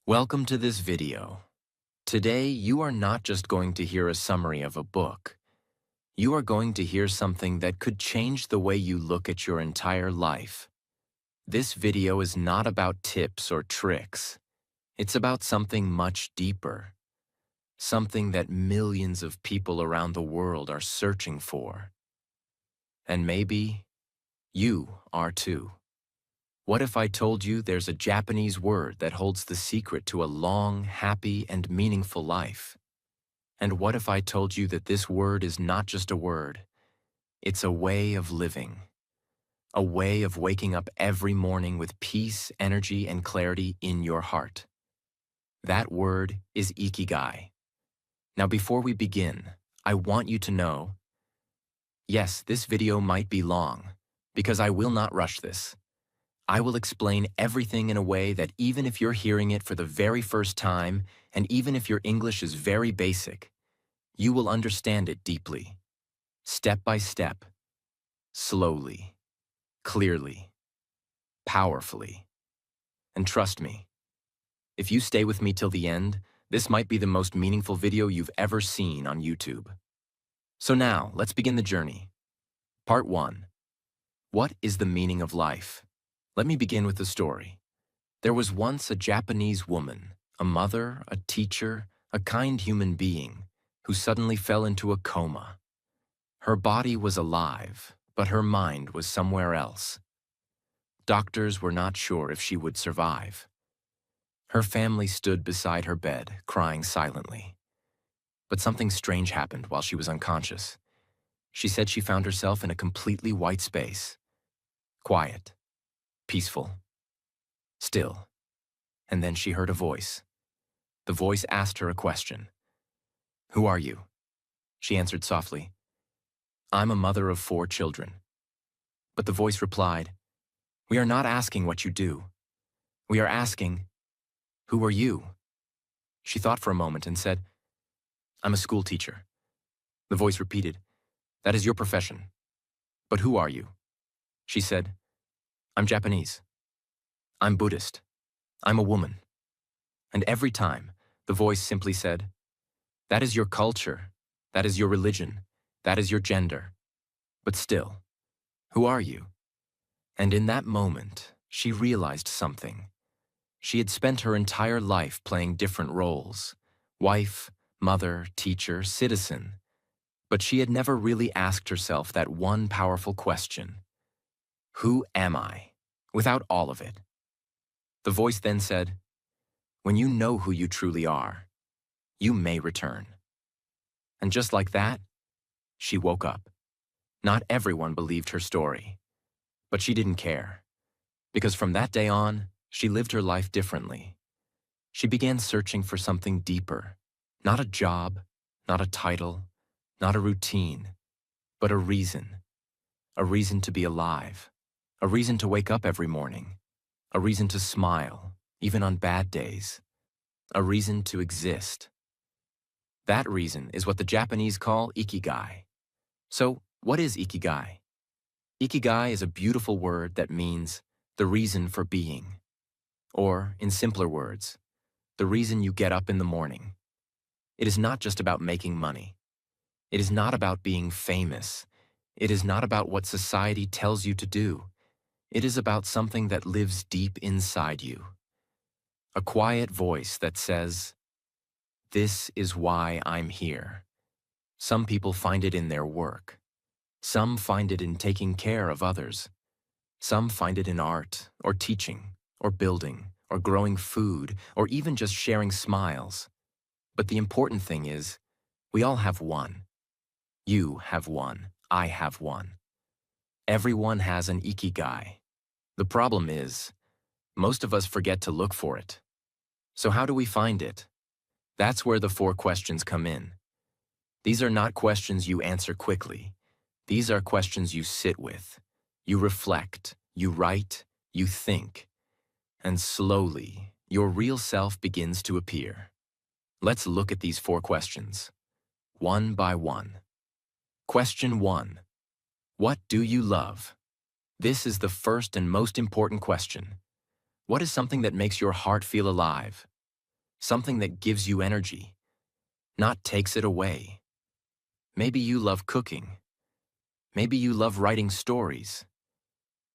Welcome to this video. Today, you are not just going to hear a summary of a book. You are going to hear something that could change the way you look at your entire life. This video is not about tips or tricks. It's about something much deeper. Something that millions of people around the world are searching for. And maybe you are too. What if I told you there's a Japanese word that holds the secret to a long, happy, and meaningful life? And what if I told you that this word is not just a word, it's a way of living, a way of waking up every morning with peace, energy, and clarity in your heart? That word is IKIGAI. Now before we begin, I want you to know, yes, this video might be long, because I will not rush this. I will explain everything in a way that even if you're hearing it for the very first time, and even if your English is very basic, you will understand it deeply, step by step, slowly, clearly, powerfully. And trust me, if you stay with me till the end, this might be the most meaningful video you've ever seen on YouTube. So now, let's begin the journey. Part 1. What is the meaning of life? Let me begin with the story. There was once a Japanese woman, a mother, a teacher, a kind human being, who suddenly fell into a coma. Her body was alive, but her mind was somewhere else. Doctors were not sure if she would survive. Her family stood beside her bed, crying silently. But something strange happened while she was unconscious. She said she found herself in a completely white space. Quiet. Peaceful. Still. And then she heard a voice. The voice asked her a question. "Who are you?" She answered softly, "I'm a mother of 4 children." But the voice replied, "We are not asking what you do. We are asking, who are you?" She thought for a moment and said, "I'm a school teacher." The voice repeated, "That is your profession. But who are you?" She said, "I'm Japanese. I'm Buddhist. I'm a woman." And every time, the voice simply said, "That is your culture. That is your religion. That is your gender. But still, who are you?" And in that moment, she realized something. She had spent her entire life playing different roles: wife, mother, teacher, citizen. But she had never really asked herself that one powerful question. Who am I? Without all of it. The voice then said, "When you know who you truly are, you may return." And just like that, she woke up. Not everyone believed her story, but she didn't care. Because from that day on, she lived her life differently. She began searching for something deeper. Not a job, not a title, not a routine, but a reason. A reason to be alive. A reason to wake up every morning. A reason to smile, even on bad days. A reason to exist. That reason is what the Japanese call ikigai. So, what is ikigai? Ikigai is a beautiful word that means the reason for being. Or, in simpler words, the reason you get up in the morning. It is not just about making money. It is not about being famous. It is not about what society tells you to do. It is about something that lives deep inside you. A quiet voice that says, "This is why I'm here." Some people find it in their work. Some find it in taking care of others. Some find it in art, or teaching, or building, or growing food, or even just sharing smiles. But the important thing is, we all have one. You have one. I have one. Everyone has an ikigai. The problem is, most of us forget to look for it. So how do we find it? That's where the 4 questions come in. These are not questions you answer quickly. These are questions you sit with. You reflect, you write, you think. And slowly, your real self begins to appear. Let's look at these 4 questions, one by one. Question 1. What do you love? This is the first and most important question. What is something that makes your heart feel alive? something that gives you energy, not takes it away. Maybe you love cooking. Maybe you love writing stories.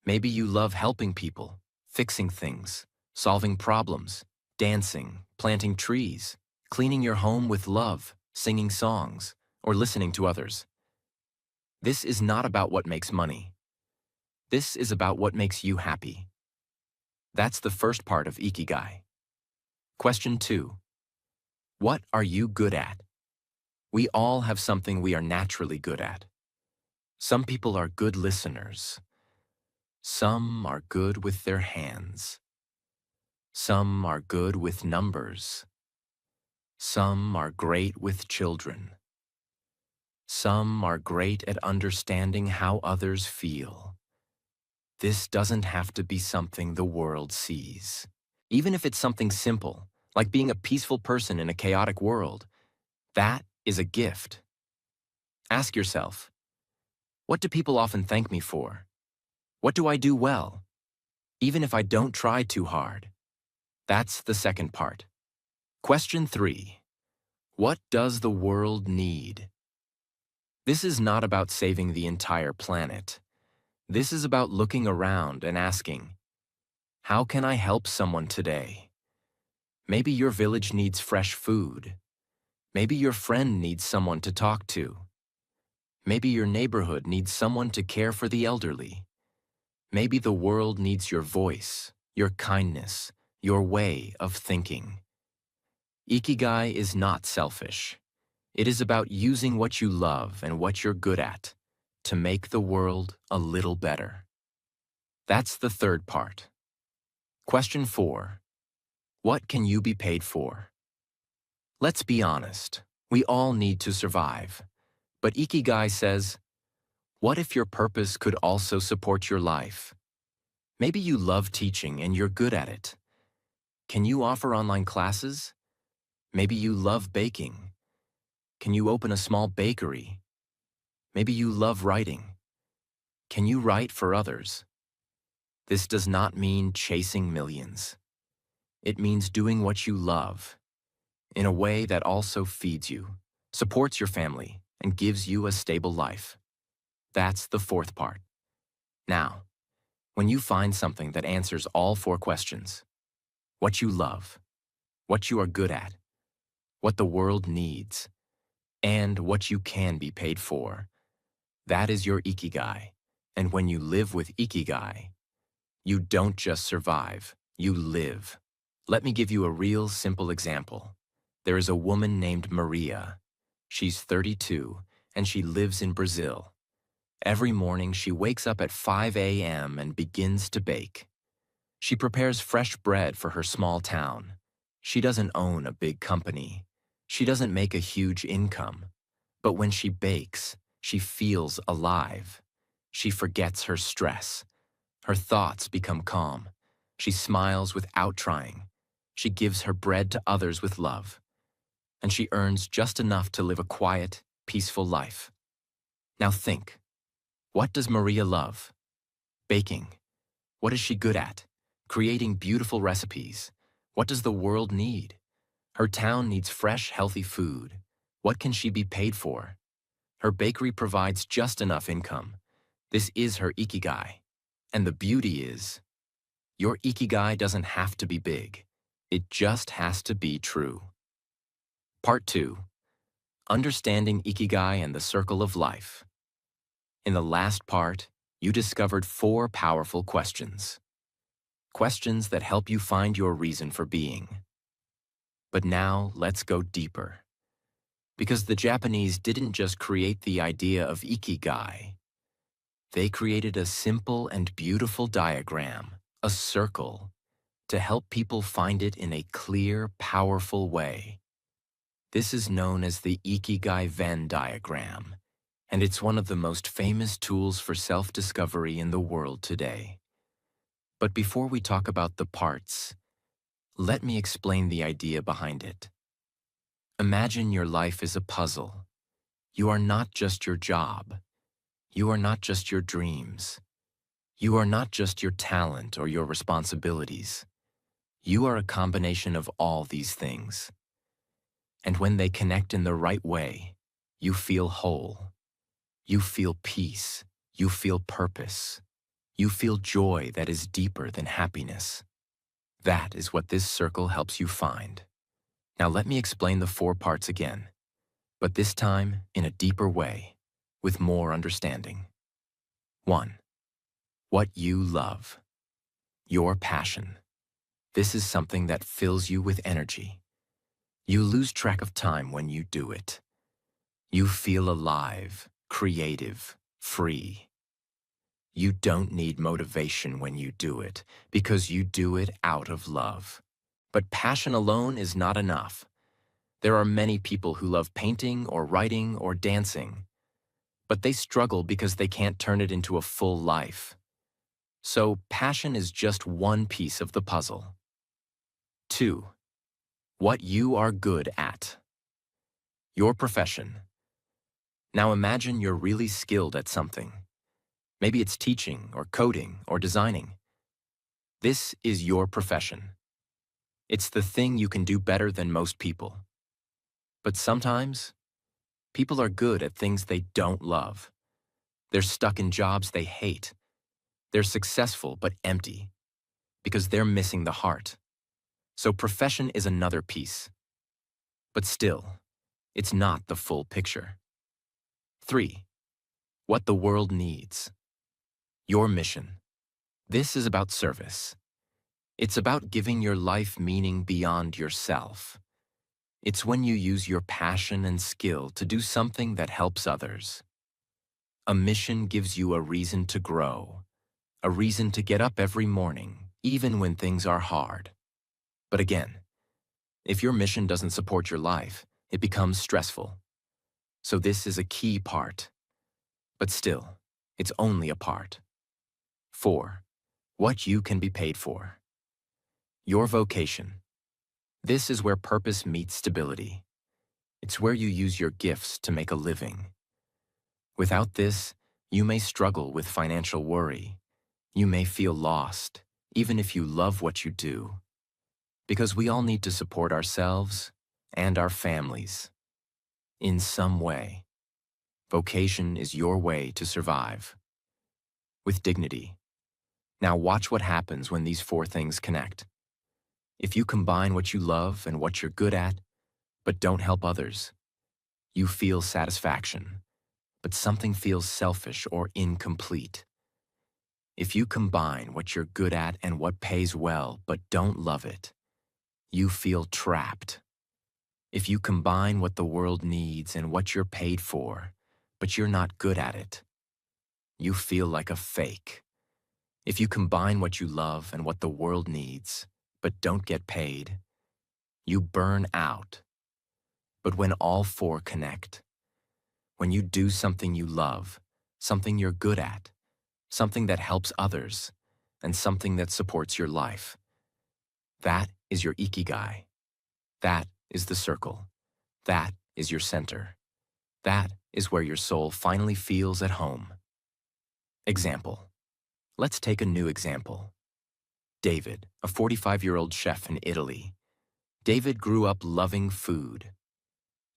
Maybe you love helping people, fixing things, solving problems, dancing, planting trees, cleaning your home with love, singing songs, or listening to others. This is not about what makes money. This is about what makes you happy. That's the first part of Ikigai. Question 2. What are you good at? We all have something we are naturally good at. Some people are good listeners. Some are good with their hands. Some are good with numbers. Some are great with children. Some are great at understanding how others feel. This doesn't have to be something the world sees. Even if it's something simple, like being a peaceful person in a chaotic world, that is a gift. Ask yourself, what do people often thank me for? What do I do well? Even if I don't try too hard. That's the second part. Question 3. What does the world need? This is not about saving the entire planet. This is about looking around and asking, how can I help someone today? Maybe your village needs fresh food. Maybe your friend needs someone to talk to. Maybe your neighborhood needs someone to care for the elderly. Maybe the world needs your voice, your kindness, your way of thinking. Ikigai is not selfish. It is about using what you love and what you're good at to make the world a little better. That's the third part. Question 4. What can you be paid for? Let's be honest. We all need to survive. But Ikigai says, what if your purpose could also support your life? Maybe you love teaching and you're good at it. Can you offer online classes? Maybe you love baking. Can you open a small bakery? Maybe you love writing. Can you write for others? This does not mean chasing millions. It means doing what you love in a way that also feeds you, supports your family, and gives you a stable life. That's the fourth part. Now, when you find something that answers all 4 questions, what you love, what you are good at, what the world needs, and what you can be paid for, that is your Ikigai. And when you live with Ikigai, you don't just survive, you live. Let me give you a real simple example. There is a woman named Maria. She's 32, and she lives in Brazil. Every morning, she wakes up at 5 a.m. and begins to bake. She prepares fresh bread for her small town. She doesn't own a big company. She doesn't make a huge income. But when she bakes, she feels alive. She forgets her stress. Her thoughts become calm. She smiles without trying. She gives her bread to others with love. And she earns just enough to live a quiet, peaceful life. Now think, what does Maria love? Baking. What is she good at? Creating beautiful recipes. What does the world need? Her town needs fresh, healthy food. What can she be paid for? Her bakery provides just enough income. This is her Ikigai. And the beauty is, your Ikigai doesn't have to be big. It just has to be true. Part 2. Understanding Ikigai and the Circle of Life. In the last part, you discovered 4 powerful questions. Questions that help you find your reason for being. But now, let's go deeper. Because the Japanese didn't just create the idea of Ikigai. They created a simple and beautiful diagram, a circle, to help people find it in a clear, powerful way. This is known as the Ikigai Venn diagram, and it's one of the most famous tools for self-discovery in the world today. But before we talk about the parts, let me explain the idea behind it. Imagine your life is a puzzle. You are not just your job. You are not just your dreams. You are not just your talent or your responsibilities. You are a combination of all these things. And when they connect in the right way, you feel whole. You feel peace. You feel purpose. You feel joy that is deeper than happiness. That is what this circle helps you find. Now let me explain the 4 parts again, but this time in a deeper way, with more understanding. 1. What you love. Your passion. This is something that fills you with energy. You lose track of time when you do it. You feel alive, creative, free. You don't need motivation when you do it, because you do it out of love. But passion alone is not enough. There are many people who love painting or writing or dancing, but they struggle because they can't turn it into a full life. So passion is just one piece of the puzzle. 2. What you are good at. Your profession. Now imagine you're really skilled at something. Maybe it's teaching or coding or designing. This is your profession. It's the thing you can do better than most people. But sometimes, people are good at things they don't love. They're stuck in jobs they hate. They're successful but empty, because they're missing the heart. So profession is another piece. But still, it's not the full picture. 3. What the world needs. Your mission. This is about service. It's about giving your life meaning beyond yourself. It's when you use your passion and skill to do something that helps others. A mission gives you a reason to grow, a reason to get up every morning, even when things are hard. But again, if your mission doesn't support your life, it becomes stressful. So this is a key part. But still, it's only a part. 4. What you can be paid for. Your vocation. This is where purpose meets stability. It's where you use your gifts to make a living. Without this, you may struggle with financial worry. You may feel lost, even if you love what you do. Because we all need to support ourselves and our families. In some way. Vocation is your way to survive. With dignity. Now watch what happens when these 4 things connect. If you combine what you love and what you're good at, but don't help others, you feel satisfaction, but something feels selfish or incomplete. If you combine what you're good at and what pays well, but don't love it, you feel trapped. If you combine what the world needs and what you're paid for, but you're not good at it, you feel like a fake. If you combine what you love and what the world needs, but don't get paid, you burn out. But when all 4 connect, when you do something you love, something you're good at, something that helps others, and something that supports your life, that is your IKIGAI. That is the circle. That is your center. That is where your soul finally feels at home. Example. Let's take a new example. David, a 45-year-old chef in Italy. David grew up loving food.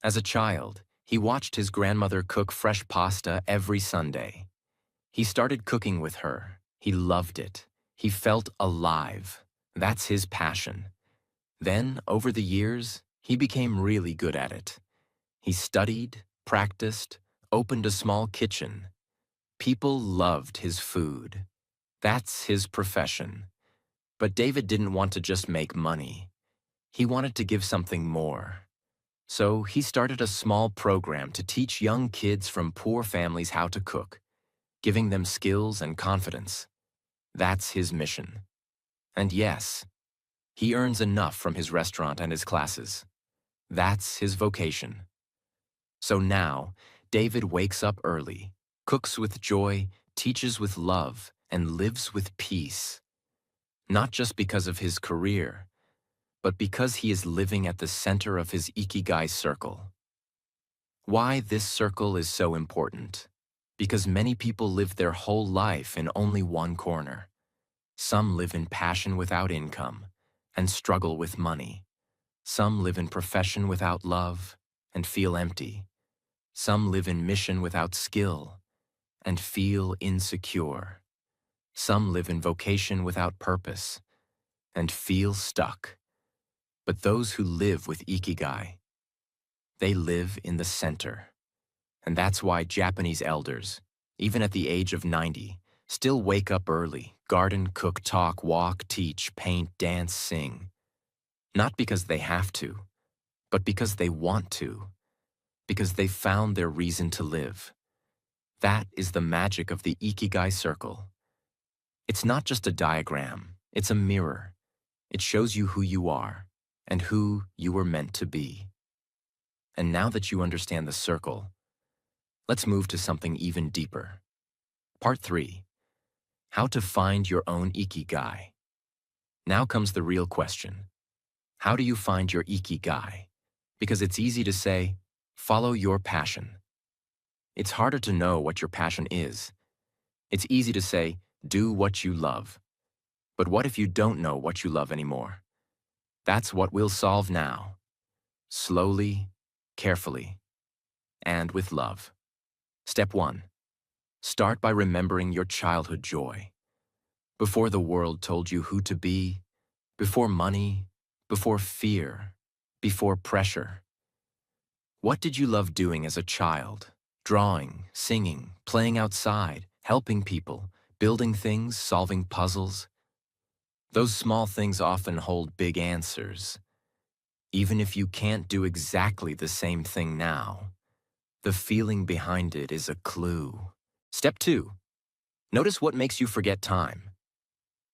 As a child, he watched his grandmother cook fresh pasta every Sunday. He started cooking with her. He loved it. He felt alive. That's his passion. Then, over the years, he became really good at it. He studied, practiced, opened a small kitchen. People loved his food. That's his profession. But David didn't want to just make money. He wanted to give something more. So he started a small program to teach young kids from poor families how to cook, giving them skills and confidence. That's his mission. And yes, he earns enough from his restaurant and his classes. That's his vocation. So now, David wakes up early, cooks with joy, teaches with love, and lives with peace. Not just because of his career, but because he is living at the center of his Ikigai circle. Why this circle is so important? Because many people live their whole life in only one corner. Some live in passion without income. and struggle with money. Some live in profession without love and feel empty. Some live in mission without skill and feel insecure. Some live in vocation without purpose and feel stuck. But those who live with Ikigai, they live in the center. And that's why Japanese elders, even at the age of 90, still wake up early, garden, cook, talk, walk, teach, paint, dance, sing. Not because they have to, but because they want to, because they found their reason to live. That is the magic of the Ikigai circle. It's not just a diagram, it's a mirror. It shows you who you are and who you were meant to be. And now that you understand the circle, let's move to something even deeper. Part 3. How to find your own Ikigai. Now comes the real question. How do you find your Ikigai? Because it's easy to say, follow your passion. It's harder to know what your passion is. It's easy to say, do what you love. But what if you don't know what you love anymore? That's what we'll solve now. Slowly, carefully, and with love. Step 1. Start by remembering your childhood joy. Before the world told you who to be, before money, before fear, before pressure. What did you love doing as a child? Drawing, singing, playing outside, helping people, building things, solving puzzles. Those small things often hold big answers. Even if you can't do exactly the same thing now, the feeling behind it is a clue. Step 2. Notice what makes you forget time.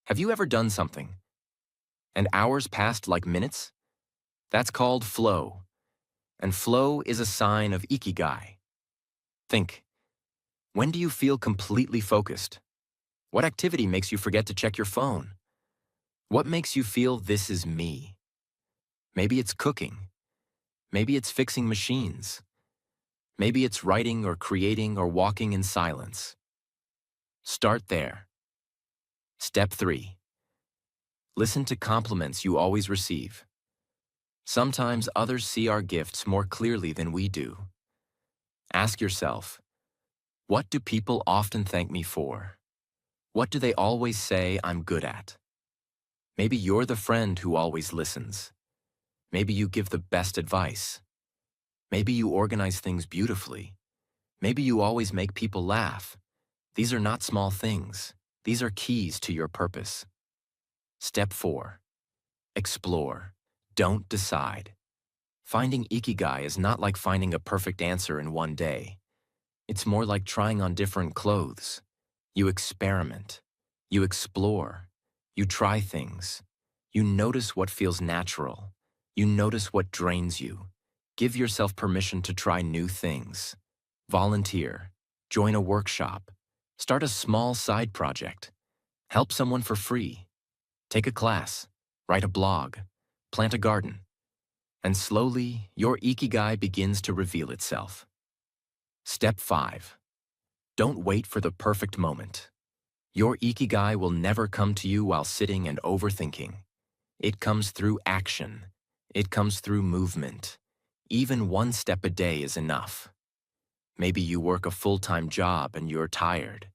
Have you ever done something and hours passed like minutes? That's called flow. And flow is a sign of Ikigai. Think, when do you feel completely focused? What activity makes you forget to check your phone? What makes you feel this is me? Maybe it's cooking. Maybe it's fixing machines. Maybe it's writing or creating or walking in silence. Start there. Step 3. Listen to compliments you always receive. Sometimes others see our gifts more clearly than we do. Ask yourself, what do people often thank me for? What do they always say I'm good at? Maybe you're the friend who always listens. Maybe you give the best advice. Maybe you organize things beautifully. Maybe you always make people laugh. These are not small things. These are keys to your purpose. Step 4. Explore. Don't decide. Finding Ikigai is not like finding a perfect answer in one day. It's more like trying on different clothes. You experiment. You explore. You try things. You notice what feels natural. You notice what drains you. Give yourself permission to try new things. Volunteer. Join a workshop. Start a small side project. Help someone for free. Take a class. Write a blog. Plant a garden. And slowly, your Ikigai begins to reveal itself. Step 5. Don't wait for the perfect moment. Your Ikigai will never come to you while sitting and overthinking. It comes through action. It comes through movement. Even one step a day is enough. Maybe you work a full-time job and you're tired.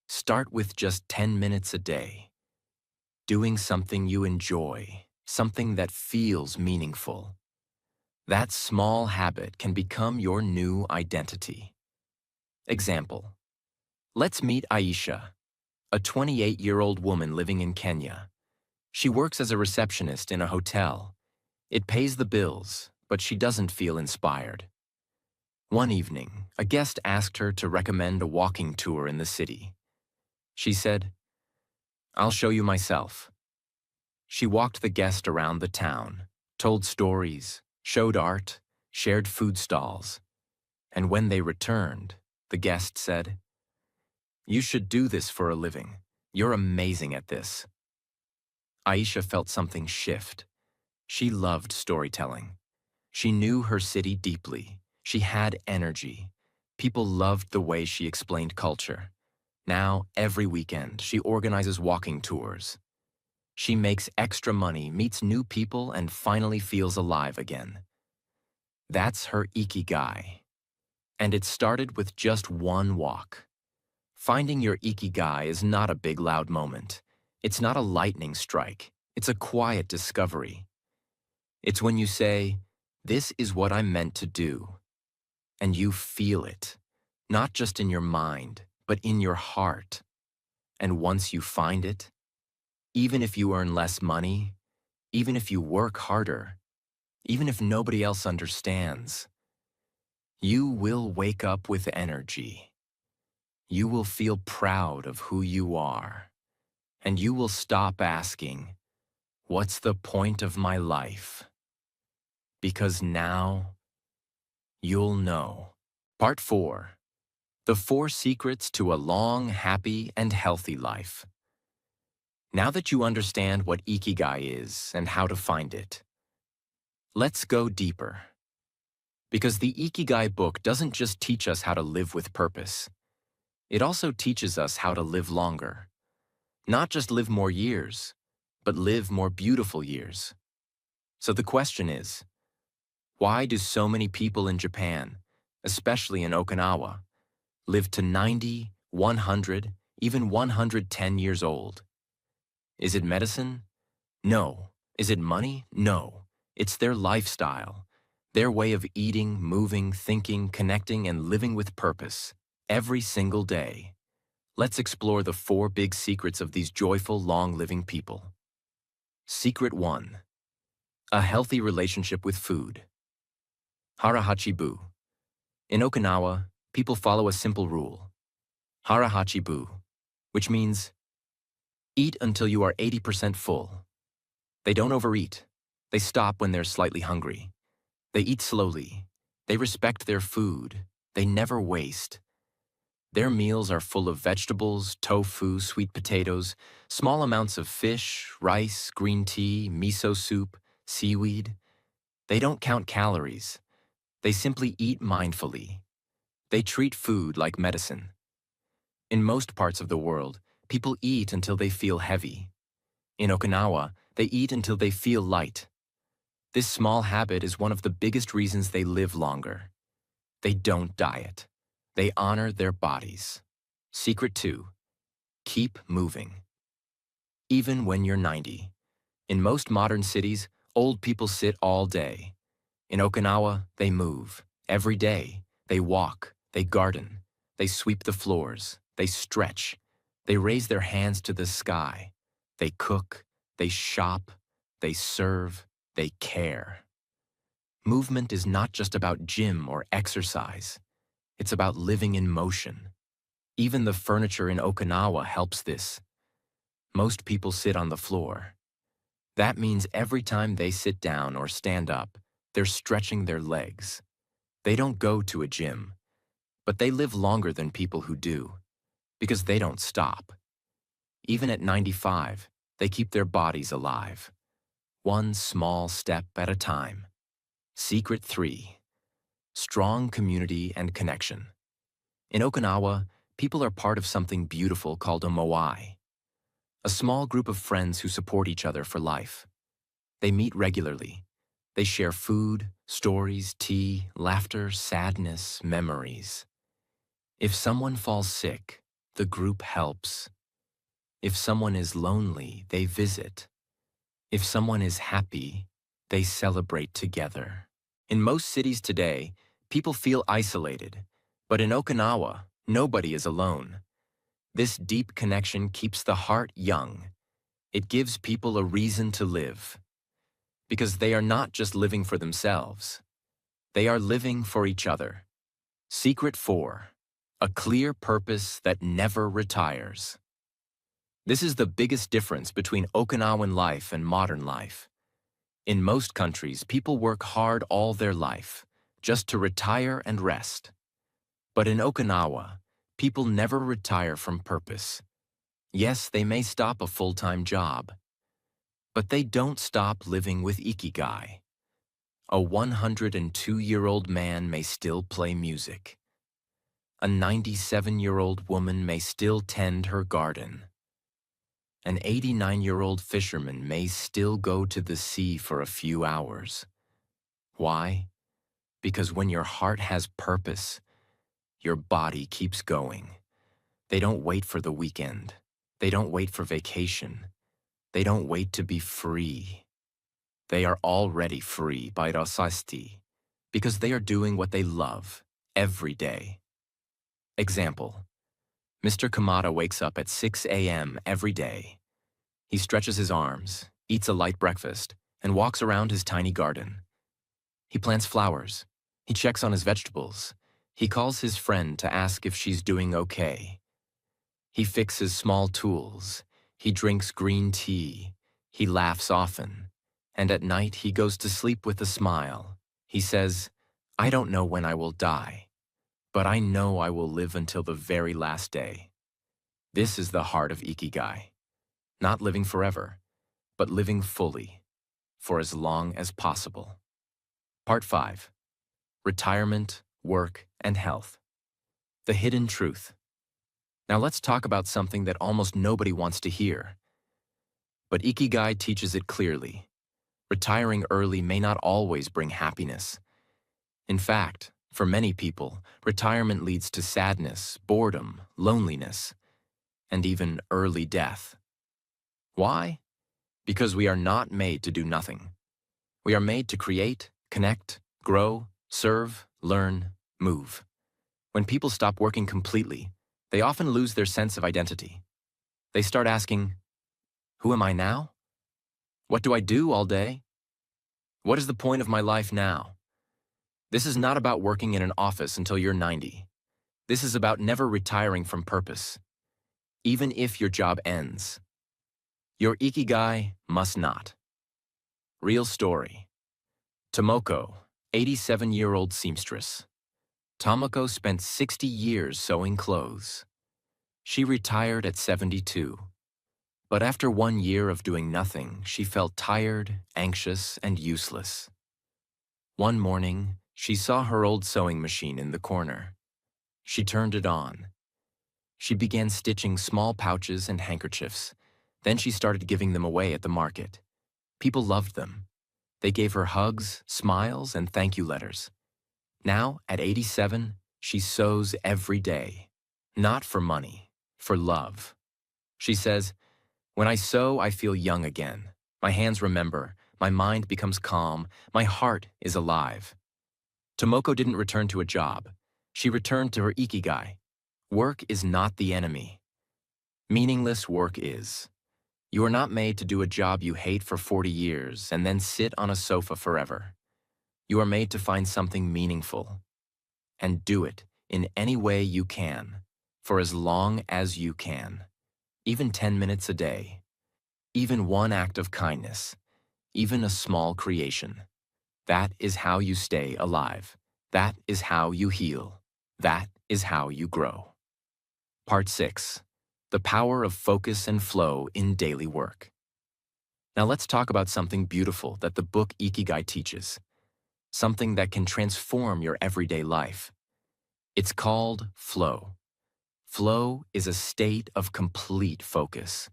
Start with just 10 minutes a day. Doing something you enjoy, something that feels meaningful. That small habit can become your new identity. Example. Let's meet Aisha, a 28-year-old woman living in Kenya. She works as a receptionist in a hotel. It pays the bills, but she doesn't feel inspired. One evening, a guest asked her to recommend a walking tour in the city. She said, "I'll show you myself." She walked the guest around the town, told stories, showed art, shared food stalls. And when they returned, the guest said, "You should do this for a living. You're amazing at this." Aisha felt something shift. She loved storytelling. She knew her city deeply. She had energy. People loved the way she explained culture. Now, every weekend, she organizes walking tours. She makes extra money, meets new people, and finally feels alive again. That's her ikigai. And it started with just one walk. Finding your ikigai is not a big loud moment. It's not a lightning strike. It's a quiet discovery. It's when you say, "This is what I'm meant to do." And you feel it, not just in your mind, but in your heart. And once you find it, even if you earn less money, even if you work harder, even if nobody else understands, you will wake up with energy. You will feel proud of who you are. And you will stop asking, "What's the point of my life?" Because now you'll know. Part 4. The 4 Secrets to a Long, Happy, and Healthy Life. Now that you understand what Ikigai is and how to find it, let's go deeper. Because the Ikigai book doesn't just teach us how to live with purpose. It also teaches us how to live longer. Not just live more years, but live more beautiful years. So the question is, why do so many people in Japan, especially in Okinawa, live to 90, 100, even 110 years old? Is it medicine? No. Is it money? No. It's their lifestyle, their way of eating, moving, thinking, connecting, and living with purpose every single day. Let's explore the 4 big secrets of these joyful, long-living people. Secret 1. A healthy relationship with food. Harahachibu. In Okinawa, people follow a simple rule. Harahachibu, which means eat until you are 80% full. They don't overeat. They stop when they're slightly hungry. They eat slowly. They respect their food. They never waste. Their meals are full of vegetables, tofu, sweet potatoes, small amounts of fish, rice, green tea, miso soup, seaweed. They don't count calories. They simply eat mindfully. They treat food like medicine. In most parts of the world, people eat until they feel heavy. In Okinawa, they eat until they feel light. This small habit is one of the biggest reasons they live longer. They don't diet. They honor their bodies. Secret 2. Keep moving. Even when you're 90. In most modern cities, old people sit all day. In Okinawa, they move. Every day, they walk, they garden, they sweep the floors, they stretch, they raise their hands to the sky, they cook, they shop, they serve, they care. Movement is not just about gym or exercise. It's about living in motion. Even the furniture in Okinawa helps this. Most people sit on the floor. That means every time they sit down or stand up, they're stretching their legs. They don't go to a gym, but they live longer than people who do, because they don't stop. Even at 95, they keep their bodies alive, one small step at a time. Secret 3. Strong community and connection. In Okinawa, people are part of something beautiful called a moai, a small group of friends who support each other for life. They meet regularly. They share food, stories, tea, laughter, sadness, memories. If someone falls sick, the group helps. If someone is lonely, they visit. If someone is happy, they celebrate together. In most cities today, people feel isolated, but in Okinawa, nobody is alone. This deep connection keeps the heart young. It gives people a reason to live. Because they are not just living for themselves. They are living for each other. Secret 4. A clear purpose that never retires. This is the biggest difference between Okinawan life and modern life. In most countries, people work hard all their life, just to retire and rest. But in Okinawa, people never retire from purpose. Yes, they may stop a full-time job, but they don't stop living with Ikigai. A 102-year-old man may still play music. A 97-year-old woman may still tend her garden. An 89-year-old fisherman may still go to the sea for a few hours. Why? Because when your heart has purpose, your body keeps going. They don't wait for the weekend. They don't wait for vacation. They don't wait to be free. They are already free by rasasti, because they are doing what they love every day. Example: Mr. Kamada wakes up at 6 a.m. every day. He stretches his arms, eats a light breakfast, and walks around his tiny garden. He plants flowers. He checks on his vegetables. He calls his friend to ask if she's doing okay. He fixes small tools. He drinks green tea. He laughs often. And at night he goes to sleep with a smile. He says, "I don't know when I will die, but I know I will live until the very last day." This is the heart of Ikigai. Not living forever, but living fully, for as long as possible. Part 5. Retirement, Work, and Health. The hidden truth. Now let's talk about something that almost nobody wants to hear. But Ikigai teaches it clearly. Retiring early may not always bring happiness. In fact, for many people, retirement leads to sadness, boredom, loneliness, and even early death. Why? Because we are not made to do nothing. We are made to create, connect, grow, serve, learn, move. When people stop working completely, they often lose their sense of identity. They start asking, "Who am I now? What do I do all day? What is the point of my life now?" This is not about working in an office until you're 90. This is about never retiring from purpose, even if your job ends. Your Ikigai must not. Real story. Tomoko, 87-year-old seamstress. Tomoko spent 60 years sewing clothes. She retired at 72. But after 1 year of doing nothing, she felt tired, anxious, and useless. One morning, she saw her old sewing machine in the corner. She turned it on. She began stitching small pouches and handkerchiefs. Then she started giving them away at the market. People loved them. They gave her hugs, smiles, and thank you letters. Now, at 87, she sews every day. Not for money, for love. She says, "When I sew, I feel young again. My hands remember, my mind becomes calm, my heart is alive." Tomoko didn't return to a job. She returned to her Ikigai. Work is not the enemy. Meaningless work is. You are not made to do a job you hate for 40 years and then sit on a sofa forever. You are made to find something meaningful. And do it in any way you can, for as long as you can. Even 10 minutes a day. Even one act of kindness. Even a small creation. That is how you stay alive. That is how you heal. That is how you grow. Part 6. The power of focus and flow in daily work. Now let's talk about something beautiful that the book Ikigai teaches. Something that can transform your everyday life. It's called flow. Flow is a state of complete focus.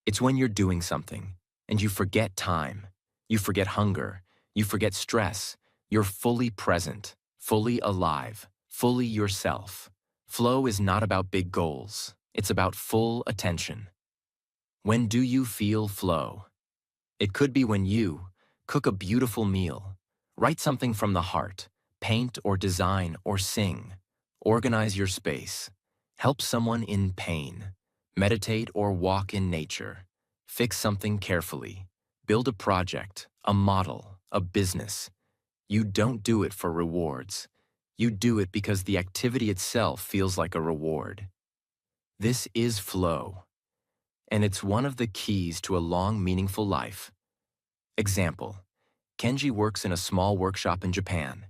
It's when you're doing something and you forget time, you forget hunger, you forget stress, you're fully present, fully alive, fully yourself. Flow is not about big goals. It's about full attention. When do you feel flow? It could be when you cook a beautiful meal, write something from the heart, paint or design or sing, organize your space, help someone in pain, meditate or walk in nature, fix something carefully, build a project, a model, a business. You don't do it for rewards. You do it because the activity itself feels like a reward. This is flow, and it's one of the keys to a long, meaningful life. Example: Kenji works in a small workshop in Japan.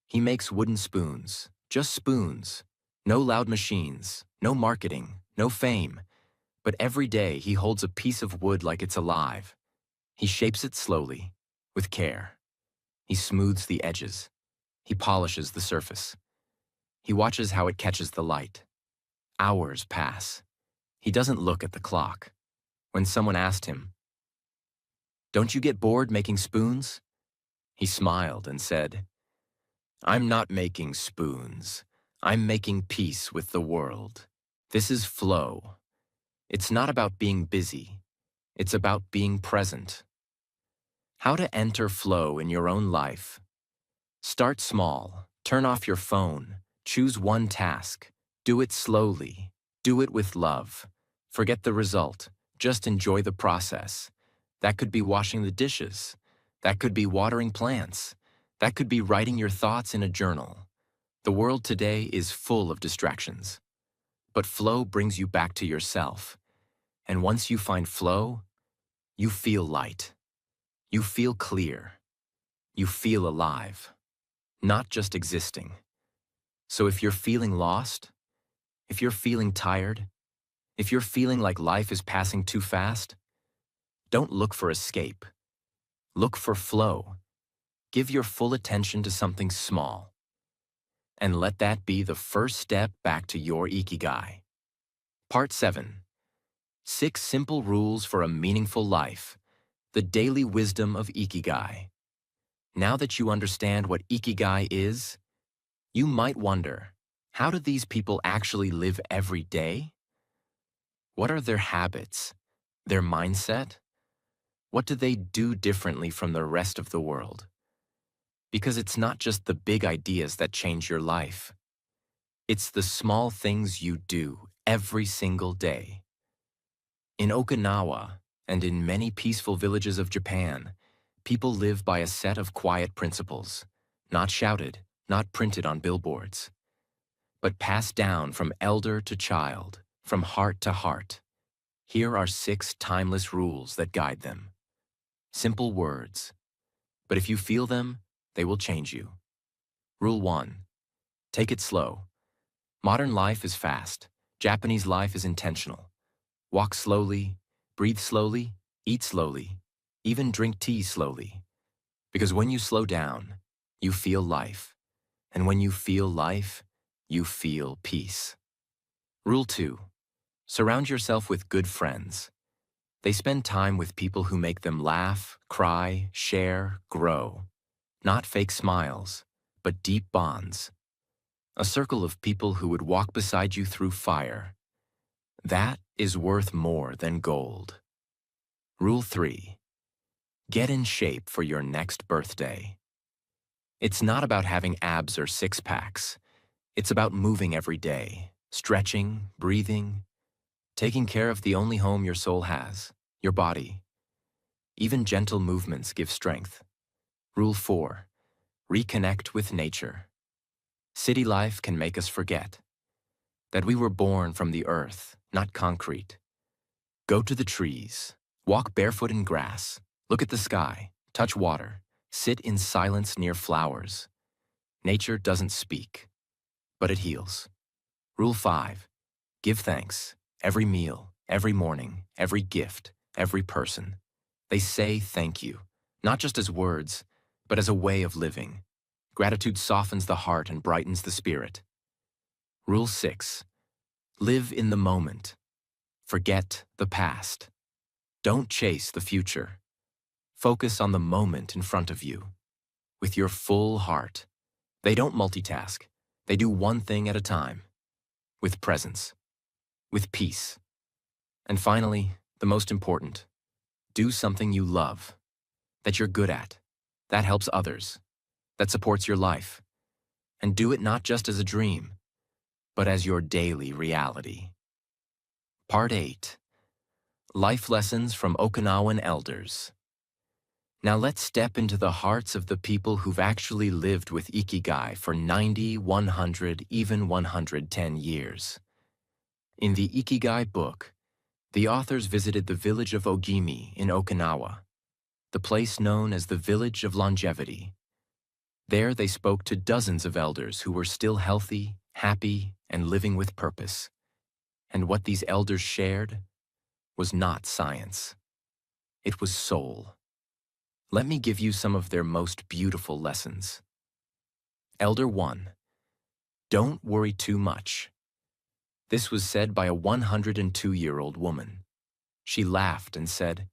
He makes wooden spoons, just spoons. No loud machines, no marketing, no fame. But every day he holds a piece of wood like it's alive. He shapes it slowly, with care. He smooths the edges. He polishes the surface. He watches how it catches the light. Hours pass. He doesn't look at the clock. When someone asked him, "Don't you get bored making spoons?" He smiled and said, "I'm not making spoons. I'm making peace with the world. This is flow. It's not about being busy. It's about being present." How to enter flow in your own life. Start small. Turn off your phone. Choose one task. Do it slowly. Do it with love. Forget the result. Just enjoy the process. That could be washing the dishes. That could be watering plants. That could be writing your thoughts in a journal. The world today is full of distractions. But flow brings you back to yourself. And once you find flow, you feel light. You feel clear. You feel alive. Not just existing. So if you're feeling lost, if you're feeling tired, if you're feeling like life is passing too fast, don't look for escape. Look for flow. Give your full attention to something small. And let that be the first step back to your Ikigai. Part 7. 6 Simple Rules for a Meaningful Life. The Daily Wisdom of Ikigai. Now that you understand what Ikigai is, you might wonder, how do these people actually live every day? What are their habits? Their mindset? What do they do differently from the rest of the world? Because it's not just the big ideas that change your life. It's the small things you do every single day. In Okinawa and in many peaceful villages of Japan, people live by a set of quiet principles, not shouted, not printed on billboards, but passed down from elder to child, from heart to heart. Here are 6 timeless rules that guide them. Simple words, but if you feel them, they will change you. Rule 1. Take it slow. Modern life is fast. Japanese life is intentional. Walk slowly, breathe slowly, eat slowly, even drink tea slowly. Because when you slow down, you feel life. And when you feel life, you feel peace. Rule 2. Surround yourself with good friends. They spend time with people who make them laugh, cry, share, grow. Not fake smiles, but deep bonds. A circle of people who would walk beside you through fire. That is worth more than gold. Rule 3. Get in shape for your next birthday. It's not about having abs or six-packs. It's about moving every day, stretching, breathing, taking care of the only home your soul has, your body. Even gentle movements give strength. Rule 4. Reconnect with nature. City life can make us forget that we were born from the earth, not concrete. Go to the trees, walk barefoot in grass, look at the sky, touch water, sit in silence near flowers. Nature doesn't speak, but it heals. Rule 5. Give thanks. Every meal, every morning, every gift, every person. They say thank you, not just as words, but as a way of living. Gratitude softens the heart and brightens the spirit. Rule 6. Live in the moment. Forget the past. Don't chase the future. Focus on the moment in front of you. With your full heart. They don't multitask. They do one thing at a time. With presence. With peace. And finally, the most important, do something you love, that you're good at, that helps others, that supports your life. And do it not just as a dream, but as your daily reality. Part 8. Life Lessons from Okinawan Elders. Now let's step into the hearts of the people who've actually lived with Ikigai for 90, 100, even 110 years. In the Ikigai book, the authors visited the village of Ogimi in Okinawa, the place known as the Village of Longevity. There they spoke to dozens of elders who were still healthy, happy, and living with purpose. And what these elders shared was not science. It was soul. Let me give you some of their most beautiful lessons. Elder 1. Don't worry too much. This was said by a 102-year-old woman. She laughed and said,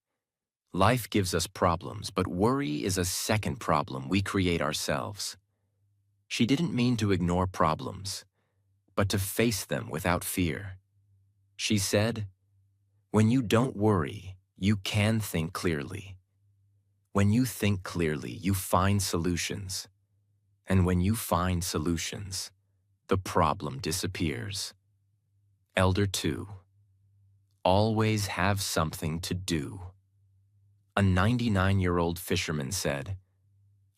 "Life gives us problems, but worry is a second problem we create ourselves." She didn't mean to ignore problems, but to face them without fear. She said, "When you don't worry, you can think clearly. When you think clearly, you find solutions. And when you find solutions, the problem disappears." Elder 2. Always have something to do. A 99-year-old fisherman said,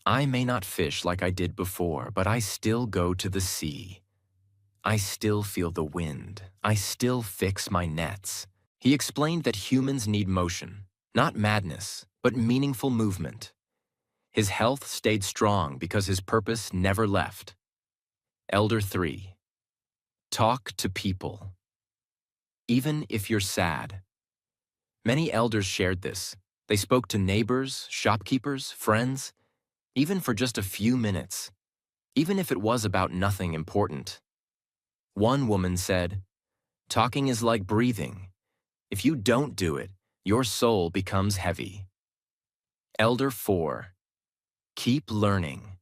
"I may not fish like I did before, but I still go to the sea. I still feel the wind. I still fix my nets." He explained that humans need motion, not madness, but meaningful movement. His health stayed strong because his purpose never left. Elder 3. Talk to people. Even if you're sad. Many elders shared this. They spoke to neighbors, shopkeepers, friends, even for just a few minutes, even if it was about nothing important. One woman said, "Talking is like breathing. If you don't do it, your soul becomes heavy." Elder 4. Keep learning.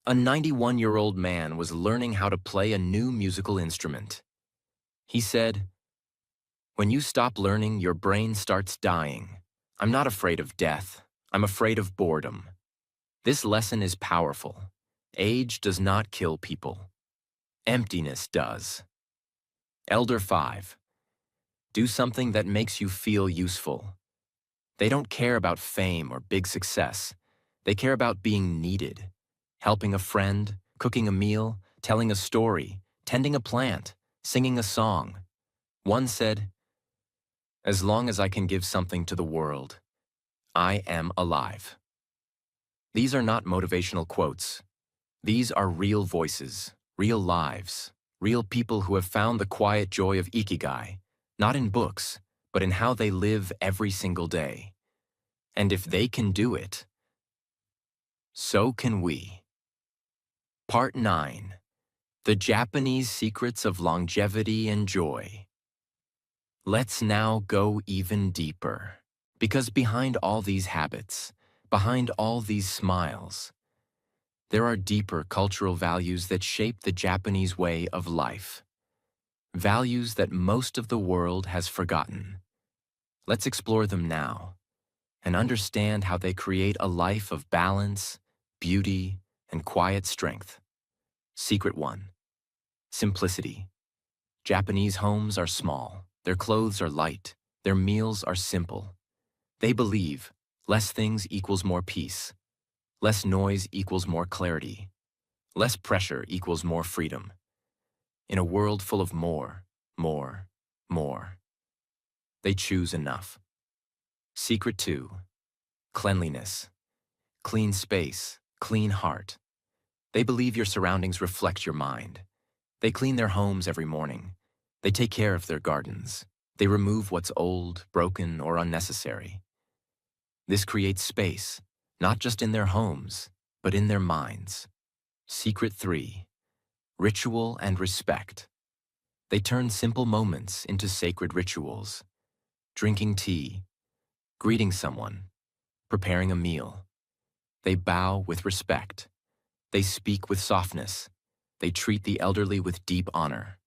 A 91-year-old man was learning how to play a new musical instrument. He said, "When you stop learning, your brain starts dying. I'm not afraid of death. I'm afraid of boredom." This lesson is powerful. Age does not kill people. Emptiness does. Elder 5. Do something that makes you feel useful. They don't care about fame or big success. They care about being needed. Helping a friend, cooking a meal, telling a story, tending a plant, singing a song. One said, "As long as I can give something to the world, I am alive." These are not motivational quotes. These are real voices, real lives, real people who have found the quiet joy of IKIGAI, not in books, but in how they live every single day. And if they can do it, so can we. Part 9. The Japanese Secrets of Longevity and Joy. Let's now go even deeper, because behind all these habits, behind all these smiles, there are deeper cultural values that shape the Japanese way of life. Values that most of the world has forgotten. Let's explore them now and understand how they create a life of balance, beauty, and quiet strength. Secret 1. Simplicity. Japanese homes are small, their clothes are light, their meals are simple. They believe less things equals more peace, less noise equals more clarity, less pressure equals more freedom. In a world full of more, they choose enough. Secret 2. Cleanliness. Clean space, clean heart. They believe your surroundings reflect your mind. They clean their homes every morning. They take care of their gardens. They remove what's old, broken, or unnecessary. This creates space, not just in their homes, but in their minds. Secret 3. Ritual and respect. They turn simple moments into sacred rituals. Drinking tea, greeting someone, preparing a meal. They bow with respect. They speak with softness. They treat the elderly with deep honor.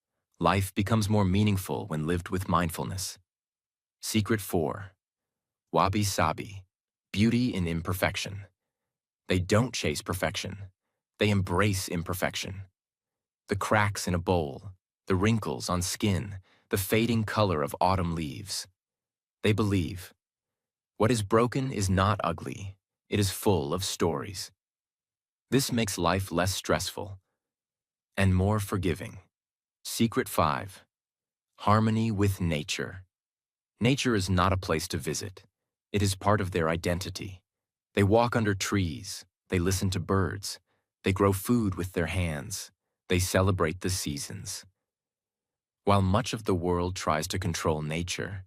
Life becomes more meaningful when lived with mindfulness. Secret 4. Wabi-sabi. Beauty in imperfection. They don't chase perfection. They embrace imperfection. The cracks in a bowl, the wrinkles on skin, the fading color of autumn leaves. They believe what is broken is not ugly. It is full of stories. This makes life less stressful and more forgiving. Secret 5. Harmony with nature. Nature is not a place to visit. It is part of their identity. They walk under trees. They listen to birds. They grow food with their hands. They celebrate the seasons. While much of the world tries to control nature,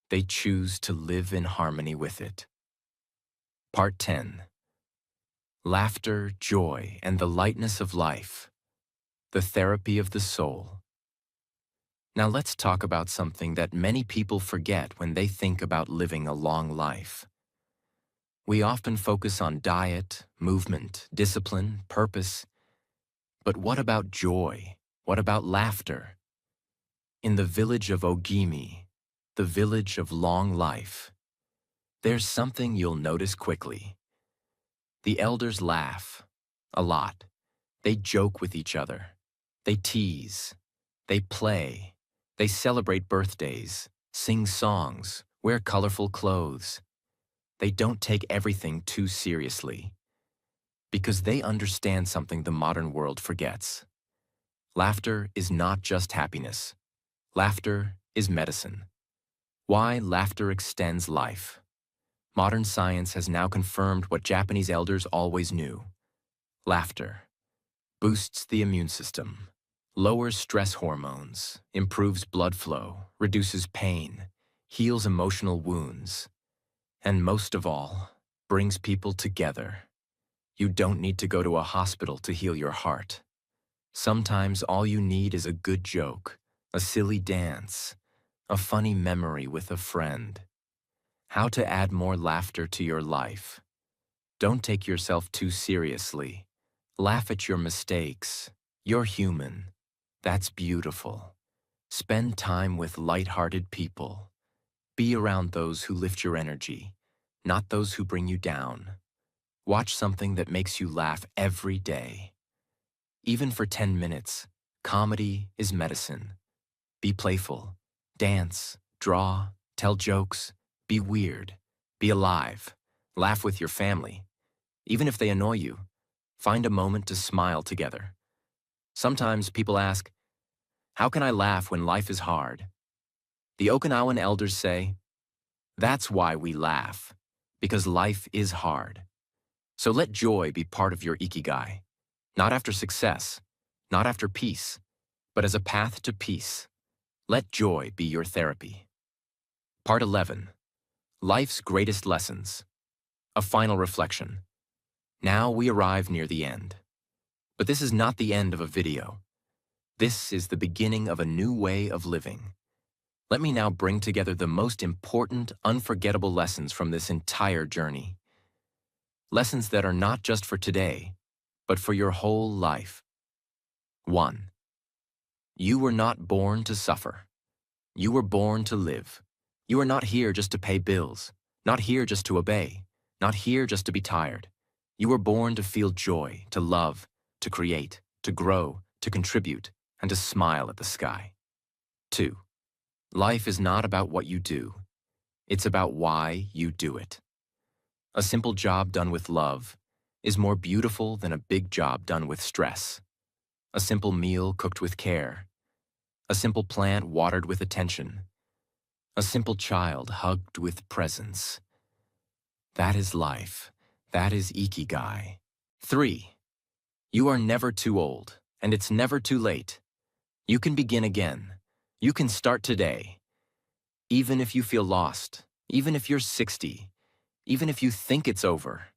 they choose to live in harmony with it. Part 10. Laughter, joy, and the lightness of life. The therapy of the soul. Now let's talk about something that many people forget when they think about living a long life. We often focus on diet, movement, discipline, purpose, but what about joy? What about laughter? In the village of Ogimi, the village of long life, there's something you'll notice quickly. The elders laugh a lot. They joke with each other. They tease. They play. They celebrate birthdays, sing songs, wear colorful clothes. They don't take everything too seriously because they understand something the modern world forgets. Laughter is not just happiness. Laughter is medicine. Why laughter extends life. Modern science has now confirmed what Japanese elders always knew. Laughter boosts the immune system, lowers stress hormones, improves blood flow, reduces pain, heals emotional wounds, and most of all, brings people together. You don't need to go to a hospital to heal your heart. Sometimes all you need is a good joke, a silly dance, a funny memory with a friend. How to add more laughter to your life. Don't take yourself too seriously. Laugh at your mistakes. You're human. That's beautiful. Spend time with light-hearted people. Be around those who lift your energy, not those who bring you down. Watch something that makes you laugh every day. Even for 10 minutes, comedy is medicine. Be playful. Dance, draw, tell jokes. Be weird. Be alive. Laugh with your family. Even if they annoy you, find a moment to smile together. Sometimes people ask, how can I laugh when life is hard? The Okinawan elders say, that's why we laugh, because life is hard. So let joy be part of your ikigai, not after success, not after peace, but as a path to peace. Let joy be your therapy. Part 11. Life's Greatest Lessons. A final reflection. Now we arrive near the end. But this is not the end of a video. This is the beginning of a new way of living. Let me now bring together the most important, unforgettable lessons from this entire journey. Lessons that are not just for today, but for your whole life. 1. You were not born to suffer. You were born to live. You are not here just to pay bills, not here just to obey, not here just to be tired. You were born to feel joy, to love, to create, to grow, to contribute, and to smile at the sky. 2. Life is not about what you do. It's about why you do it. A simple job done with love is more beautiful than a big job done with stress. A simple meal cooked with care. A simple plant watered with attention. A simple child hugged with presence. That is life. That is Ikigai. 3. You are never too old, and it's never too late. You can begin again. You can start today. Even if you feel lost, even if you're 60, even if you think it's over.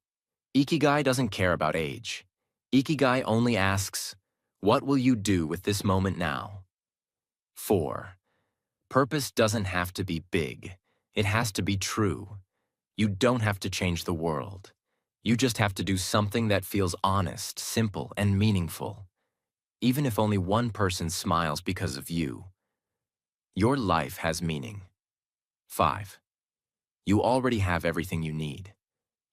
Ikigai doesn't care about age. Ikigai only asks, what will you do with this moment now? 4. Purpose doesn't have to be big. It has to be true. You don't have to change the world. You just have to do something that feels honest, simple, and meaningful. Even if only one person smiles because of you. Your life has meaning. 5. You already have everything you need.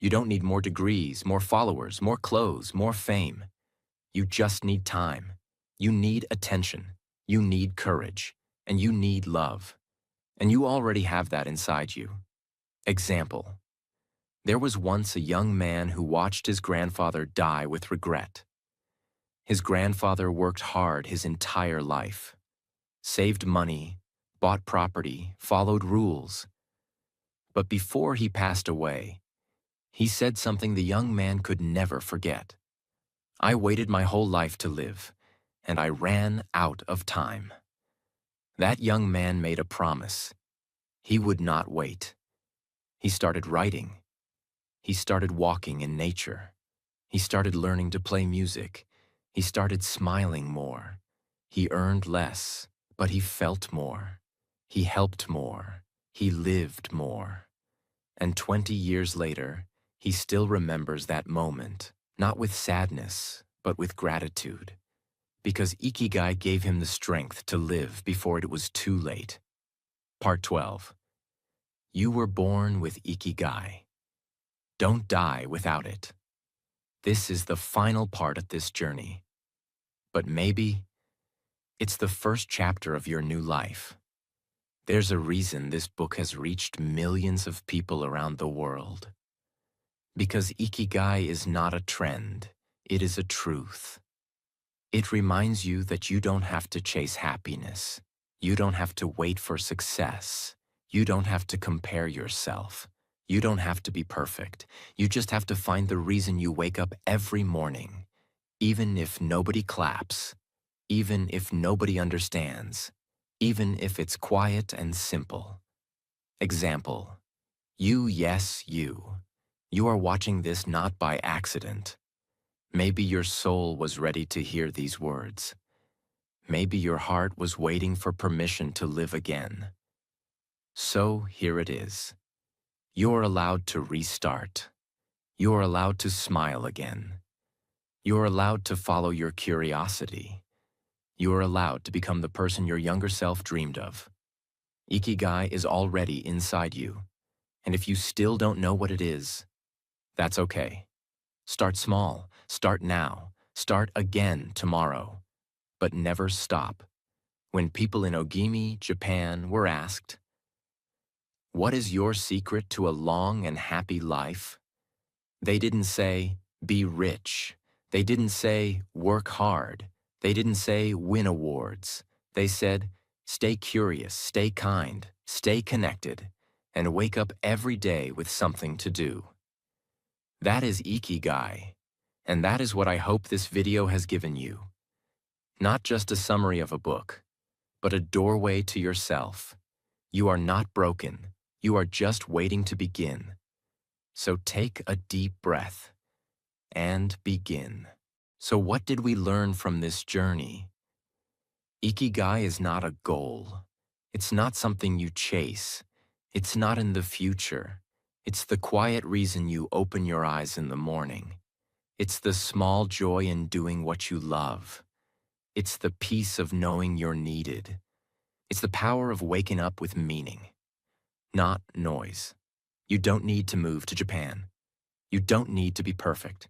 You don't need more degrees, more followers, more clothes, more fame. You just need time. You need attention. You need courage. And you need love. And you already have that inside you. Example. There was once a young man who watched his grandfather die with regret. His grandfather worked hard his entire life. Saved money, bought property, followed rules. But before he passed away, he said something the young man could never forget. I waited my whole life to live, and I ran out of time. That young man made a promise. He would not wait. He started writing. He started walking in nature. He started learning to play music. He started smiling more. He earned less, But he felt more. He helped more. He lived more. And 20 years later, he still remembers that moment, not with sadness, but with gratitude. Because Ikigai gave him the strength to live before it was too late. Part 12. You were born with Ikigai. Don't die without it. This is the final part of this journey. But maybe it's the first chapter of your new life. There's a reason this book has reached millions of people around the world. Because Ikigai is not a trend, it is a truth. It reminds you that you don't have to chase happiness. You don't have to wait for success. You don't have to compare yourself. You don't have to be perfect. You just have to find the reason you wake up every morning, even if nobody claps, even if nobody understands, even if it's quiet and simple. Example, yes, you. You are watching this not by accident. Maybe your soul was ready to hear these words. Maybe your heart was waiting for permission to live again. So here it is. You're allowed to restart. You're allowed to smile again. You're allowed to follow your curiosity. You're allowed to become the person your younger self dreamed of. Ikigai is already inside you. And if you still don't know what it is, that's okay. Start small. Start now. Start again tomorrow. But never stop. When people in Ogimi, Japan, were asked, "What is your secret to a long and happy life?" They didn't say, "Be rich." They didn't say, "Work hard." They didn't say, "Win awards." They said, "Stay curious, stay kind, stay connected, and wake up every day with something to do." That is Ikigai, and that is what I hope this video has given you. Not just a summary of a book, but a doorway to yourself. You are not broken. You are just waiting to begin. So take a deep breath and begin. So what did we learn from this journey? Ikigai is not a goal. It's not something you chase. It's not in the future. It's the quiet reason you open your eyes in the morning. It's the small joy in doing what you love. It's the peace of knowing you're needed. It's the power of waking up with meaning, not noise. You don't need to move to Japan. You don't need to be perfect.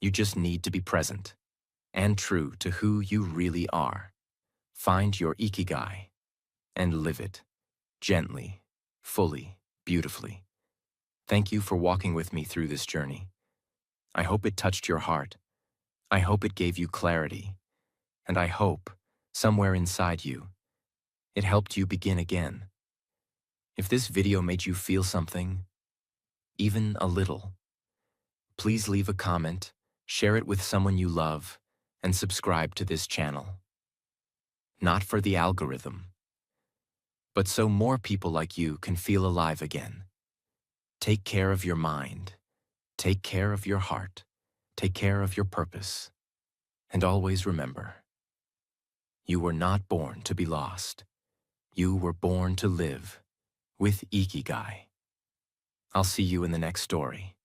You just need to be present and true to who you really are. Find your Ikigai and live it gently, fully, beautifully. Thank you for walking with me through this journey. I hope it touched your heart. I hope it gave you clarity. And I hope, somewhere inside you, it helped you begin again. If this video made you feel something, even a little, please leave a comment, share it with someone you love, and subscribe to this channel. Not for the algorithm, but so more people like you can feel alive again. Take care of your mind. Take care of your heart. Take care of your purpose. And always remember, you were not born to be lost. You were born to live with Ikigai. I'll see you in the next story.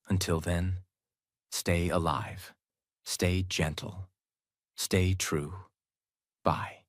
Until then, stay alive, stay gentle, stay true. Bye.